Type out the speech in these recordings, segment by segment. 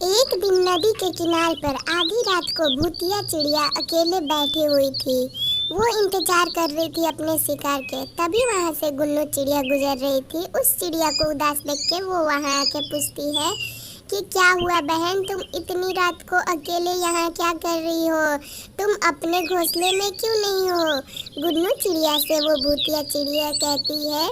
एक दिन नदी के किनारे पर आधी रात को भूतिया चिड़िया अकेले बैठी हुई थी। वो इंतजार कर रही थी अपने शिकार के। तभी वहां से गुन्नू चिड़िया गुजर रही थी। उस चिड़िया को उदास देख के वो वहां आके पूछती है कि क्या हुआ बहन, तुम इतनी रात को अकेले यहाँ क्या कर रही हो? तुम अपने घोंसले में क्यों नहीं हो? गुन्नू चिड़िया से वो भूतिया चिड़िया कहती है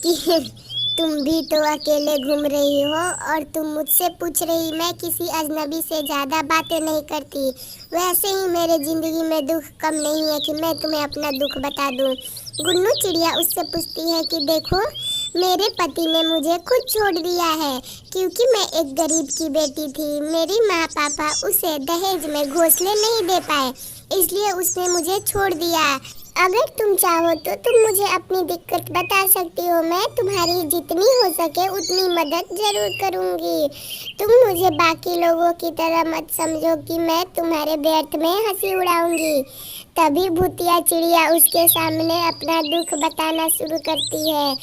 कि तुम भी तो अकेले घूम रही हो और तुम मुझसे पूछ रही। मैं किसी अजनबी से ज़्यादा बातें नहीं करती। वैसे ही मेरे ज़िंदगी में दुख कम नहीं है कि मैं तुम्हें अपना दुख बता दूं। गुन्नू चिड़िया उससे पूछती है कि देखो, मेरे पति ने मुझे खुद छोड़ दिया है क्योंकि मैं एक गरीब की बेटी थी। मेरी माँ पापा उसे दहेज में घोंसले नहीं दे पाए, इसलिए उसने मुझे छोड़ दिया। अगर तुम चाहो तो तुम मुझे अपनी दिक्कत बता सकती हो। मैं तुम्हारी जितनी हो सके उतनी मदद जरूर करूंगी। तुम मुझे बाकी लोगों की तरह मत समझो कि मैं तुम्हारे व्यर्थ में हंसी उड़ाऊंगी। तभी भूतिया चिड़िया उसके सामने अपना दुख बताना शुरू करती है।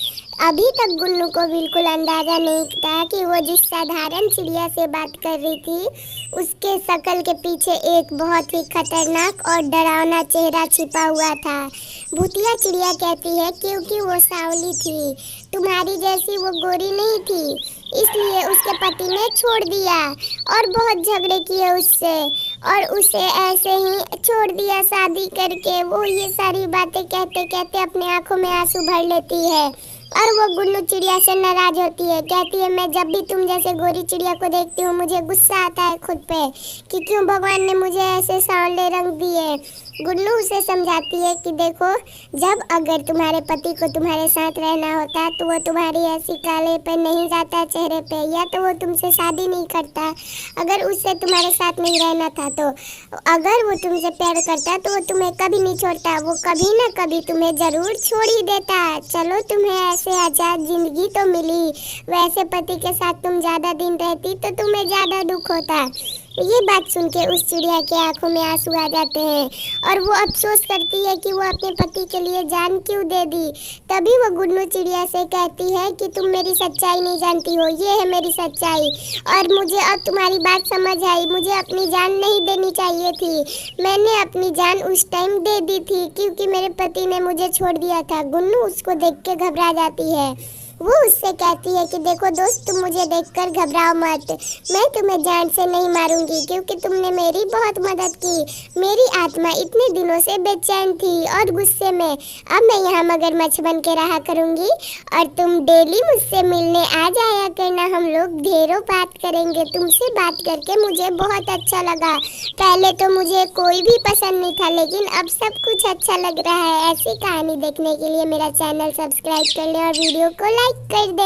अभी तक गुन्नू को बिल्कुल अंदाजा नहीं था कि वो जिस साधारण चिड़िया से बात कर रही थी उसके शकल के पीछे एक बहुत ही खतरनाक और डरावना चेहरा छिपा हुआ था। भूतिया चिड़िया कहती है क्योंकि वो सांवली थी, तुम्हारी जैसी वो गोरी नहीं थी, इसलिए उसके पति ने छोड़ दिया और बहुत झगड़े किए उससे और उसे ऐसे ही छोड़ दिया शादी करके। वो ये सारी बातें कहते कहते अपने आंखों में आंसू भर लेती है और वो गुन्नू चिड़िया से नाराज होती है। कहती है मैं जब भी तुम जैसे गोरी चिड़िया को देखती हूँ मुझे गुस्सा आता है खुद पे कि क्यों भगवान ने मुझे ऐसे सांवले रंग दिए। गुन्नू उसे समझाती है कि देखो, जब अगर तुम्हारे पति को तुम्हारे साथ रहना होता तो वो तुम्हारी ऐसी काले पे नहीं जाता चेहरे पे, या तो वो तुमसे शादी नहीं करता। अगर उससे तुम्हारे साथ नहीं रहना था तो अगर वो तुमसे प्यार करता तो वो तुम्हें कभी नहीं छोड़ता, वो कभी ना कभी तुम्हें जरूर छोड़ ही देता। चलो, तुम्हें ऐसे आजाद जिंदगी तो मिली, वैसे पति के साथ तुम ज्यादा दिन रहती तो तुम्हें ज्यादा दुख होता। ये बात सुन के उस चिड़िया के आंखों में आंसू आ जाते हैं और वो अफसोस करती है कि वो अपने पति के लिए जान क्यों दे दी। तभी वो गुन्नू चिड़िया से कहती है कि तुम मेरी सच्चाई नहीं जानती हो, ये है मेरी सच्चाई और मुझे अब तुम्हारी बात समझ आई। मुझे अपनी जान नहीं देनी चाहिए थी, मैंने अपनी जान उस टाइम दे दी थी क्योंकि मेरे पति ने मुझे छोड़ दिया था। गुन्नू उसको देख के घबरा जाती है। वो उससे कहती है कि देखो दोस्त, तुम मुझे देखकर घबराओ मत, मैं तुम्हें जान से नहीं मारूंगी क्योंकि तुमने मेरी बहुत मदद की। मेरी आत्मा इतने दिनों से बेचैन थी और गुस्से में। अब मैं यहाँ मगरमच्छ बन के रहा करूंगी और तुम डेली मुझसे मिलने आ जाया करना। हम लोग ढेरों बात करेंगे। तुमसे बात करके मुझे बहुत अच्छा लगा। पहले तो मुझे कोई भी पसंद नहीं था, लेकिन अब सब कुछ अच्छा लग रहा है। ऐसी कहानी देखने के लिए मेरा चैनल सब्सक्राइब कर लें और वीडियो को लाइक कर दें।